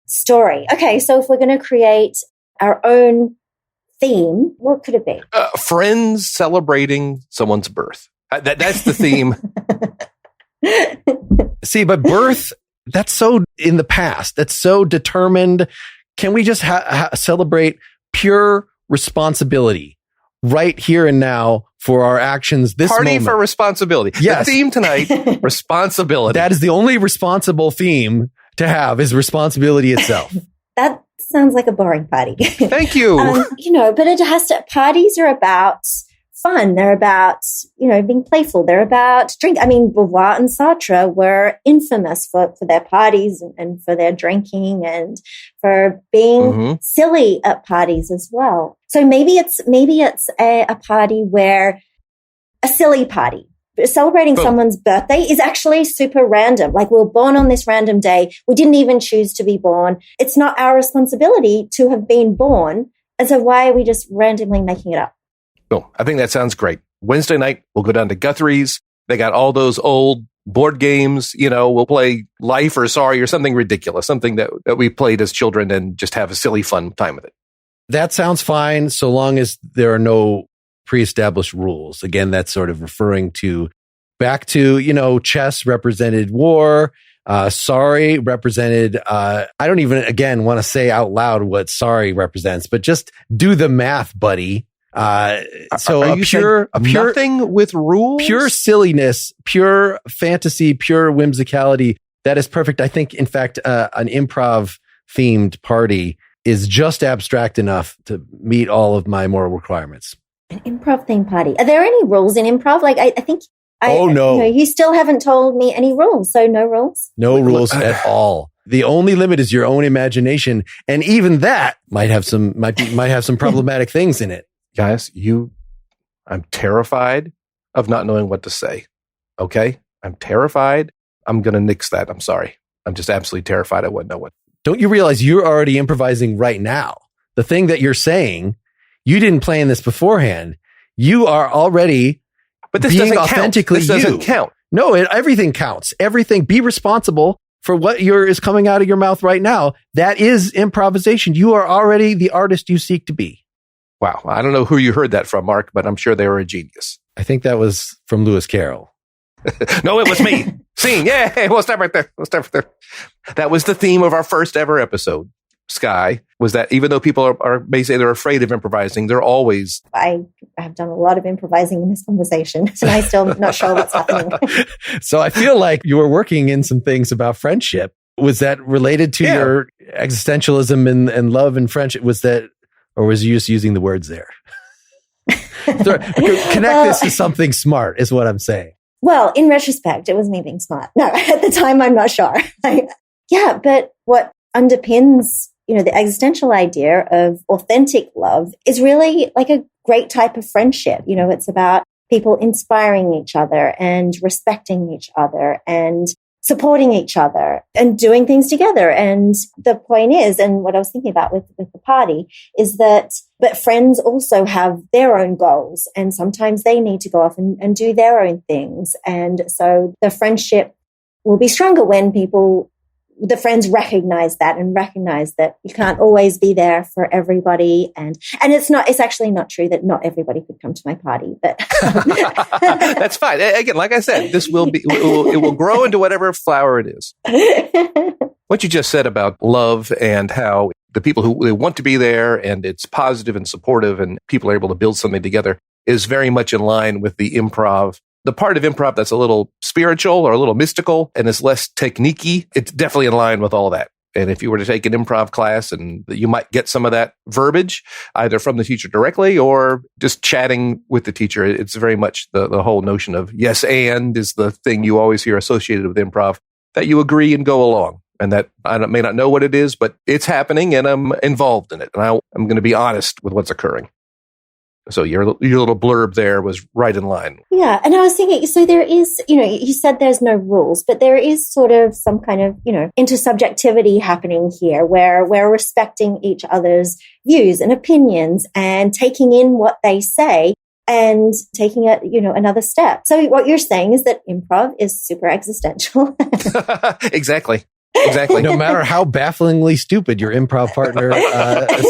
story. Okay, so if we're going to create our own theme, what could it be? Friends celebrating someone's birth. That's the theme. See, but birth, that's so in the past. That's so determined. Can we just celebrate pure responsibility right here and now for our actions this Party moment? For responsibility. Yes. The theme tonight, responsibility. That is the only responsible theme to have, is responsibility itself. That sounds like a boring party. Thank you. But it has to, parties are about fun. They're about, being playful. They're about drink. I mean, Beauvoir and Sartre were infamous for their parties and for their drinking and for being silly at parties as well. So maybe it's a party where a silly party. Celebrating someone's birthday is actually super random. Like, we're born on this random day. We didn't even choose to be born. It's not our responsibility to have been born. And so why are we just randomly making it up? Well, I think that sounds great. Wednesday night, we'll go down to Guthrie's. They got all those old board games. We'll play Life or Sorry or something ridiculous, something that we played as children, and just have a silly, fun time with it. That sounds fine, so long as there are no pre-established rules. Again, that's sort of referring back to, chess represented war. Sorry represented, I don't even, again, want to say out loud what sorry represents, but just do the math, buddy. So a pure nothing with rules, pure silliness, pure fantasy, pure whimsicality. That is perfect. I think, in fact, an improv themed party is just abstract enough to meet all of my moral requirements. An improv themed party. Are there any rules in improv? Like, I think. Oh, no. You still haven't told me any rules. So no rules? No rules at all. The only limit is your own imagination. And even that might have some problematic things in it. Guys, I'm terrified of not knowing what to say. Okay? I'm terrified. I'm going to nix that. I'm sorry. I'm just absolutely terrified. I wouldn't know what. Don't you realize you're already improvising right now? The thing that you're saying, you didn't plan this beforehand. You are already but this being doesn't authentically count. This doesn't count. No, everything counts. Everything. Be responsible for what is coming out of your mouth right now. That is improvisation. You are already the artist you seek to be. Wow. I don't know who you heard that from, Mark, but I'm sure they were a genius. I think that was from Lewis Carroll. No, it was me. Singing. Yeah, we'll stop right there. That was the theme of our first ever episode, Skye, was that even though people may say they're afraid of improvising, they're always... I have done a lot of improvising in this conversation, and I'm still not sure what's happening. So I feel like you were working in some things about friendship. Was that related to your existentialism and love and friendship? Was that, or was you just using the words there? Connect this to something smart is what I'm saying. Well, in retrospect, it was me being smart. No, at the time, I'm not sure. But what underpins, the existential idea of authentic love is really like a great type of friendship. It's about people inspiring each other and respecting each other and supporting each other and doing things together. And the point is, and what I was thinking about with the party is that, but friends also have their own goals, and sometimes they need to go off and do their own things. And so the friendship will be stronger when the friends recognize that and recognize that you can't always be there for everybody. And it's actually not true that not everybody could come to my party, but that's fine. Again, like I said, it will grow into whatever flower it is. What you just said about love and how the people who they want to be there and it's positive and supportive and people are able to build something together is very much in line with the improv. The part of improv that's a little spiritual or a little mystical and is less technique-y, it's definitely in line with all that. And if you were to take an improv class, and you might get some of that verbiage either from the teacher directly or just chatting with the teacher. It's very much the whole notion of yes and is the thing you always hear associated with improv, that you agree and go along. And that I may not know what it is, but it's happening and I'm involved in it. And I'm going to be honest with what's occurring. So your little blurb there was right in line. Yeah. And I was thinking, so there is, you said there's no rules, but there is sort of some kind of, intersubjectivity happening here where we're respecting each other's views and opinions and taking in what they say and taking it, another step. So what you're saying is that improv is super existential. Exactly. No matter how bafflingly stupid your improv partner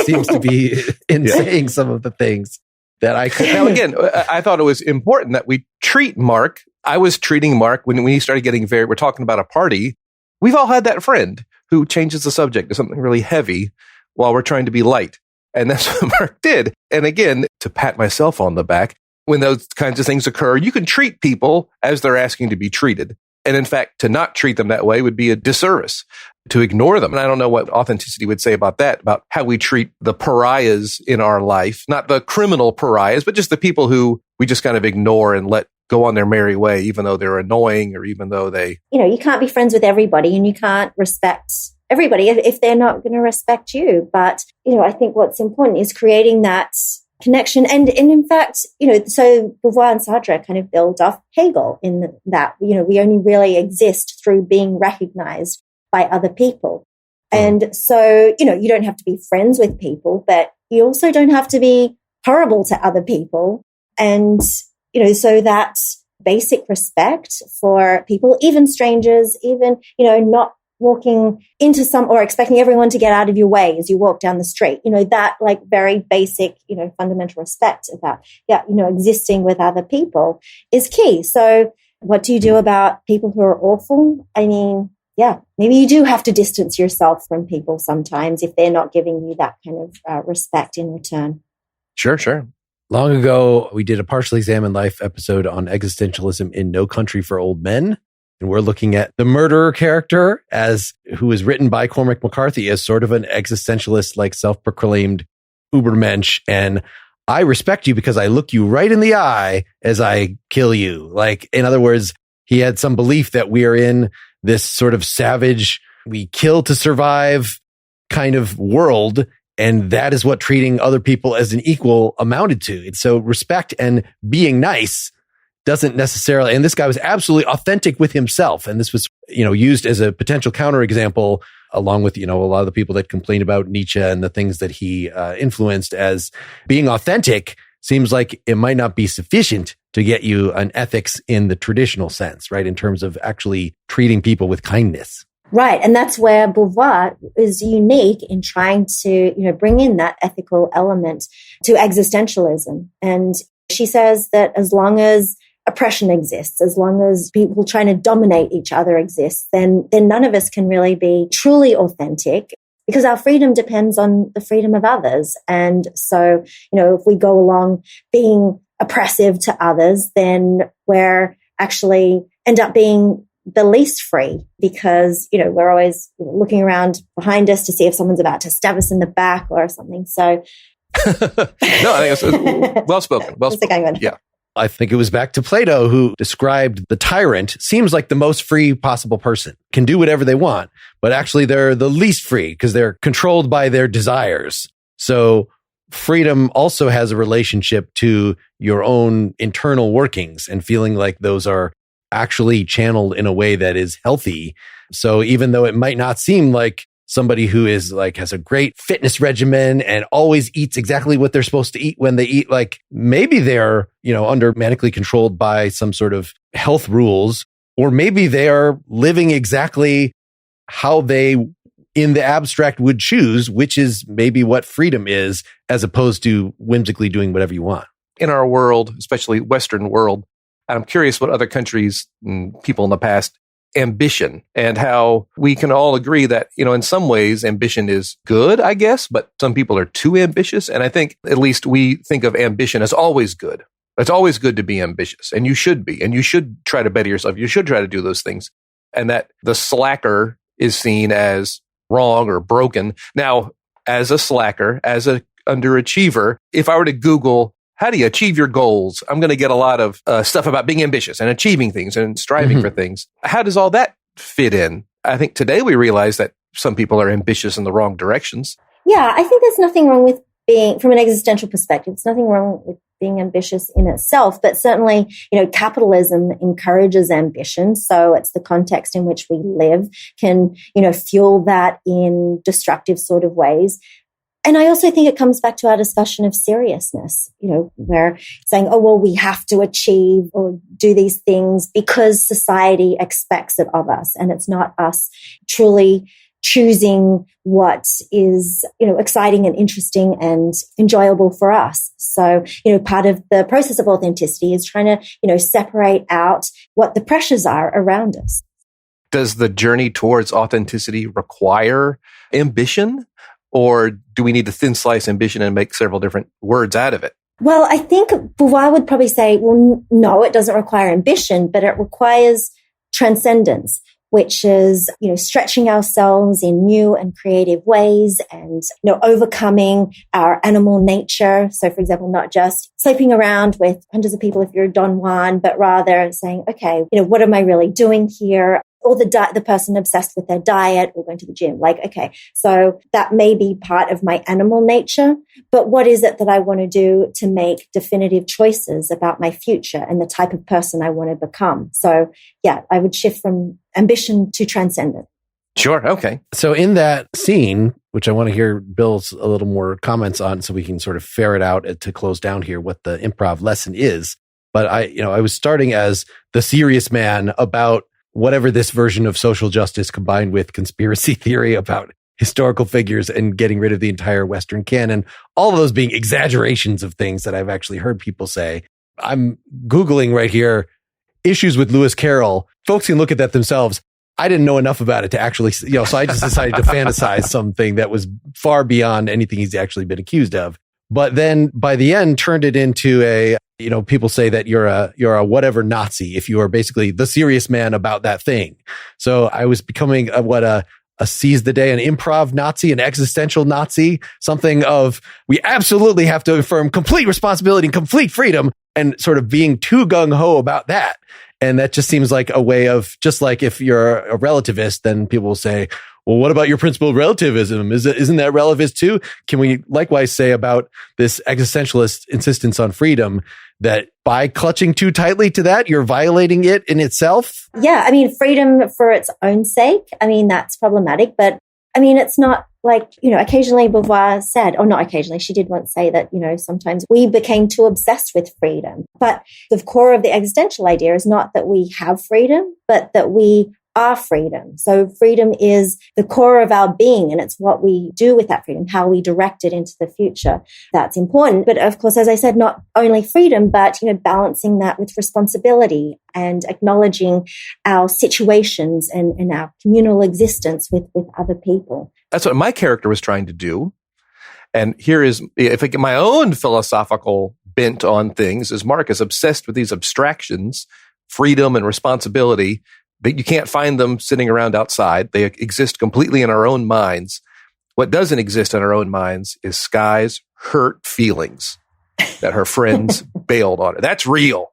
seems to be in saying some of the things that I could. Now, again, I thought it was important that we treat Mark. I was treating Mark when he started getting we're talking about a party. We've all had that friend who changes the subject to something really heavy while we're trying to be light. And that's what Mark did. And again, to pat myself on the back, when those kinds of things occur, you can treat people as they're asking to be treated. And in fact, to not treat them that way would be a disservice, to ignore them. And I don't know what authenticity would say about that, about how we treat the pariahs in our life, not the criminal pariahs, but just the people who we just kind of ignore and let go on their merry way, even though they're annoying or even though they... You can't be friends with everybody and you can't respect everybody if they're not going to respect you. But, I think what's important is creating that connection. And in fact, so Beauvoir and Sartre kind of build off Hegel in that, we only really exist through being recognized by other people. And so, you don't have to be friends with people, but you also don't have to be horrible to other people. And, so that basic respect for people, even strangers, even, not walking into or expecting everyone to get out of your way as you walk down the street, that like very basic, fundamental respect about, existing with other people is key. So what do you do about people who are awful? I mean, maybe you do have to distance yourself from people sometimes if they're not giving you that kind of respect in return. Sure. Long ago, we did a Partially Examined Life episode on existentialism in No Country for Old Men. And we're looking at the murderer character who was written by Cormac McCarthy as sort of an existentialist, like self-proclaimed Ubermensch. And I respect you because I look you right in the eye as I kill you. Like, in other words, he had some belief that we are in this sort of savage, we kill to survive kind of world. And that is what treating other people as an equal amounted to. And so respect and being nice doesn't necessarily, and this guy was absolutely authentic with himself. And this was, used as a potential counterexample along with, a lot of the people that complain about Nietzsche and the things that he influenced, as being authentic seems like it might not be sufficient to get you an ethics in the traditional sense, right? In terms of actually treating people with kindness. Right. And that's where Beauvoir is unique in trying to, bring in that ethical element to existentialism. And she says that as long as oppression exists, as long as people trying to dominate each other exists, then none of us can really be truly authentic, because our freedom depends on the freedom of others. And so, if we go along being oppressive to others, then we're actually end up being the least free, because, we're always looking around behind us to see if someone's about to stab us in the back or something. So, no, I think it's well spoken. Well spoken. Yeah. I think it was back to Plato who described the tyrant seems like the most free possible person, can do whatever they want, but actually they're the least free because they're controlled by their desires. So freedom also has a relationship to your own internal workings and feeling like those are actually channeled in a way that is healthy. So even though it might not seem like somebody who is like has a great fitness regimen and always eats exactly what they're supposed to eat when they eat, like maybe they're, under manically controlled by some sort of health rules, or maybe they are living exactly how they in the abstract would choose, which is maybe what freedom is, as opposed to whimsically doing whatever you want. In our world, especially Western world, I'm curious what other countries and people in the past ambition, and how we can all agree that, in some ways ambition is good, I guess, but some people are too ambitious. And I think at least we think of ambition as always good. It's always good to be ambitious, and you should be, and you should try to better yourself. You should try to do those things, and that the slacker is seen as wrong or broken. Now, as a slacker, as a underachiever, if I were to Google, how do you achieve your goals? I'm going to get a lot of stuff about being ambitious and achieving things and striving for things. How does all that fit in? I think today we realize that some people are ambitious in the wrong directions. Yeah, I think there's nothing wrong with being, from an existential perspective, there's nothing wrong with being ambitious in itself, but certainly, capitalism encourages ambition. So it's the context in which we live can, fuel that in destructive sort of ways. And I also think it comes back to our discussion of seriousness, where saying, oh, well, we have to achieve or do these things because society expects it of us. And it's not us truly choosing what is, exciting and interesting and enjoyable for us. So, part of the process of authenticity is trying to, separate out what the pressures are around us. Does the journey towards authenticity require ambition? Or do we need to thin slice ambition and make several different words out of it? Well, I think Beauvoir would probably say, well, no, it doesn't require ambition, but it requires transcendence, which is, stretching ourselves in new and creative ways and, overcoming our animal nature. So, for example, not just sleeping around with hundreds of people if you're a Don Juan, but rather saying, okay, what am I really doing here? Or the person obsessed with their diet or going to the gym. Like, okay, so that may be part of my animal nature, but what is it that I want to do to make definitive choices about my future and the type of person I want to become? So yeah, I would shift from ambition to transcendence. Sure. Okay. So in that scene, which I want to hear Bill's a little more comments on so we can sort of ferret out to close down here what the improv lesson is. But I was starting as the serious man about whatever this version of social justice combined with conspiracy theory about historical figures and getting rid of the entire Western canon, all of those being exaggerations of things that I've actually heard people say. I'm Googling right here, issues with Lewis Carroll. Folks can look at that themselves. I didn't know enough about it to actually, so I just decided to fantasize something that was far beyond anything he's actually been accused of. But then by the end turned it into a, people say that you're a whatever Nazi if you are basically the serious man about that thing. So I was becoming a seize the day, an improv Nazi, an existential Nazi, something of we absolutely have to affirm complete responsibility and complete freedom, and sort of being too gung-ho about that. And that just seems like a way of, just like if you're a relativist, then people will say, well, what about your principle of relativism? Isn't that relativist too? Can we likewise say about this existentialist insistence on freedom that by clutching too tightly to that, you're violating it in itself? Yeah. I mean, freedom for its own sake. I mean, that's problematic, but I mean, it's not like, occasionally Beauvoir said, or not occasionally, she did once say that, sometimes we became too obsessed with freedom. But the core of the existential idea is not that we have freedom, but that we are freedom. So freedom is the core of our being, and it's what we do with that freedom, how we direct it into the future. That's important. But of course, as I said, not only freedom, but, balancing that with responsibility and acknowledging our situations and our communal existence with other people. That's what my character was trying to do. And here is, if I get my own philosophical bent on things, is Mark is obsessed with these abstractions, freedom and responsibility, that you can't find them sitting around outside. They exist completely in our own minds. What doesn't exist in our own minds is Skye's hurt feelings that her friends bailed on her. That's real.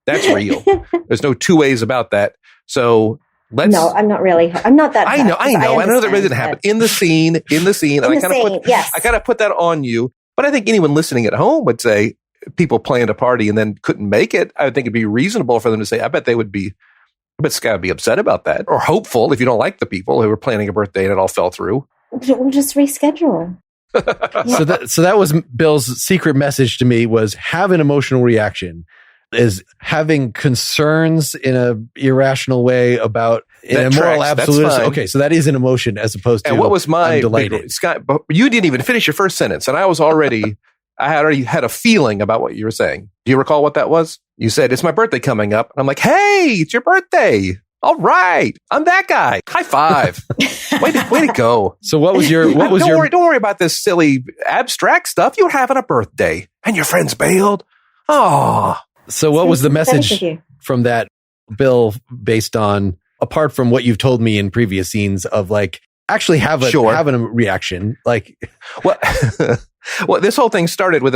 That's real. There's no two ways about that. So no, I'm not that. I know. I know that really didn't happen in the scene. I kind of put that on you. But I think anyone listening at home would say people planned a party and then couldn't make it. I think it'd be reasonable for them to say, I bet Skye would be upset about that, or hopeful if you don't like the people who were planning a birthday and it all fell through. We'll just reschedule. Yeah. So that was Bill's secret message to me, was have an emotional reaction, is having concerns in a irrational way about in a moral absolutism. Okay, so that is an emotion as opposed to. And what was my delighted? Skye? You didn't even finish your first sentence, and I was already. I had already had a feeling about what you were saying. Do you recall what that was? You said, it's my birthday coming up. And I'm like, hey, it's your birthday. All right. I'm that guy. High five. way to go. So don't worry about this silly abstract stuff. You were having a birthday and your friends bailed. Oh. So what was the message from that, Bill, based on, apart from what you've told me in previous scenes of like, actually having a reaction? Like, well, this whole thing started with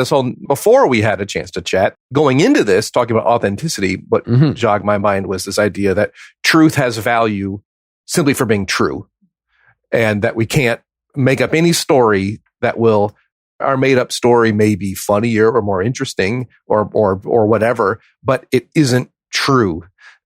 before we had a chance to chat, going into this, talking about authenticity, what jogged my mind was this idea that truth has value simply for being true, and that we can't make up any story our made up story may be funnier or more interesting or whatever, but it isn't true.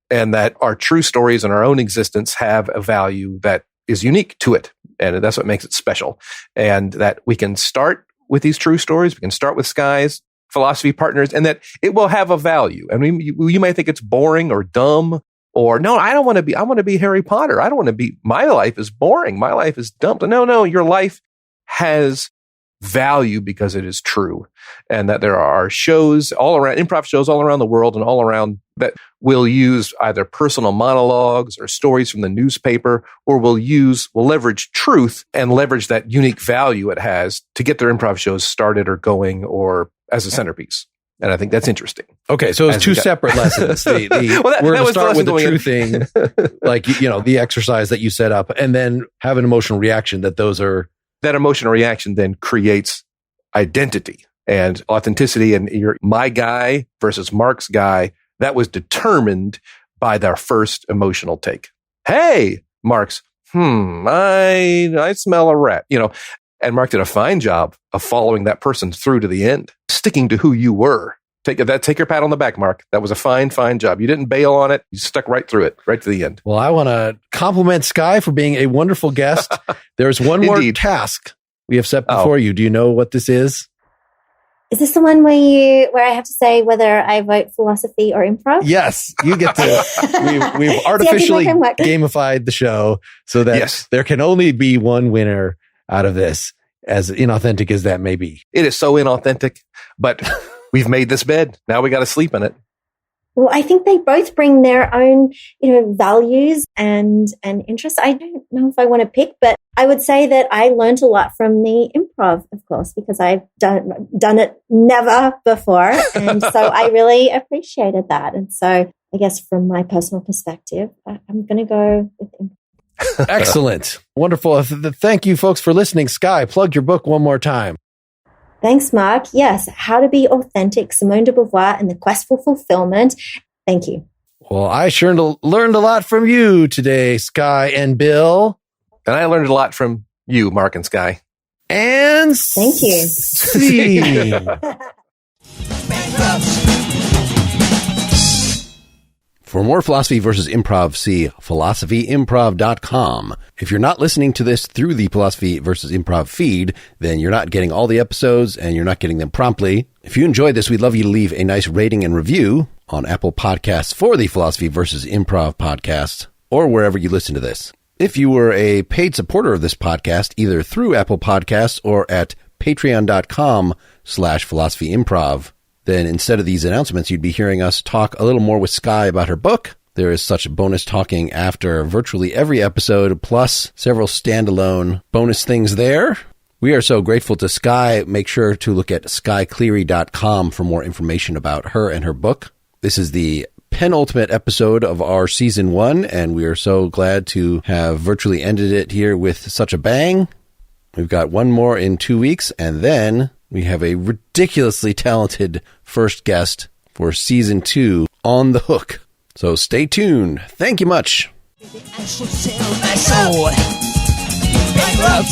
And that our true stories in our own existence have a value that is unique to it. And that's what makes it special. And that we can start with these true stories. We can start with Skye's philosophy partners, and that it will have a value. I mean, you might think it's boring or dumb, or no, I want to be Harry Potter. I don't want to be, my life is boring. My life is dumb. No, your life has value because it is true. And that there are shows all around, improv shows all around the world and all around that will use either personal monologues or stories from the newspaper, or will leverage truth and leverage that unique value it has to get their improv shows started or going or as a centerpiece. And I think that's interesting. Okay, so it's two separate lessons. We're going to start with the true thing, like, the exercise that you set up, and then have an emotional reaction that emotional reaction then creates identity and authenticity. And my guy versus Mark's guy, that was determined by their first emotional take. Hey, Mark's, I smell a rat, and Mark did a fine job of following that person through to the end, sticking to who you were. Take your pat on the back, Mark. That was a fine job. You didn't bail on it. You stuck right through it, right to the end. Well, I want to compliment Skye for being a wonderful guest. There's one more task we have set before you. Do you know what this is? Is this the one where I have to say whether I vote philosophy or improv? Yes, you get to. We've artificially gamified the show so that there can only be one winner out of this, as inauthentic as that may be. It is so inauthentic, but we've made this bed. Now we got to sleep in it. Well, I think they both bring their own, values and interests. I don't know if I want to pick, but I would say that I learned a lot from the improv, of course, because I've done it never before. And so I really appreciated that. And so I guess from my personal perspective, I'm going to go with improv. Excellent. Wonderful. Thank you, folks, for listening. Skye, plug your book one more time. Thanks, Mark. Yes, How to Be Authentic, Simone de Beauvoir and the Quest for Fulfillment. Thank you. Well, I sure learned a lot from you today, Skye and Bill. And I learned a lot from you, Mark and Skye. And Thank you. scene. For more philosophy versus improv, see philosophyimprov.com. If you're not listening to this through the Philosophy versus Improv feed, then you're not getting all the episodes and you're not getting them promptly. If you enjoyed this, we'd love you to leave a nice rating and review on Apple Podcasts for the Philosophy versus Improv podcast or wherever you listen to this. If you were a paid supporter of this podcast, either through Apple Podcasts or at patreon.com/philosophyimprov, then instead of these announcements, you'd be hearing us talk a little more with Skye about her book. There is such bonus talking after virtually every episode, plus several standalone bonus things there. We are so grateful to Skye. Make sure to look at skyecleary.com for more information about her and her book. This is the penultimate episode of our season 1, and we are so glad to have virtually ended it here with such a bang. We've got one more in 2 weeks, and then we have a ridiculously talented first guest for season 2 on the hook. So stay tuned. Thank you much. I should sell my soul. Bankrupt.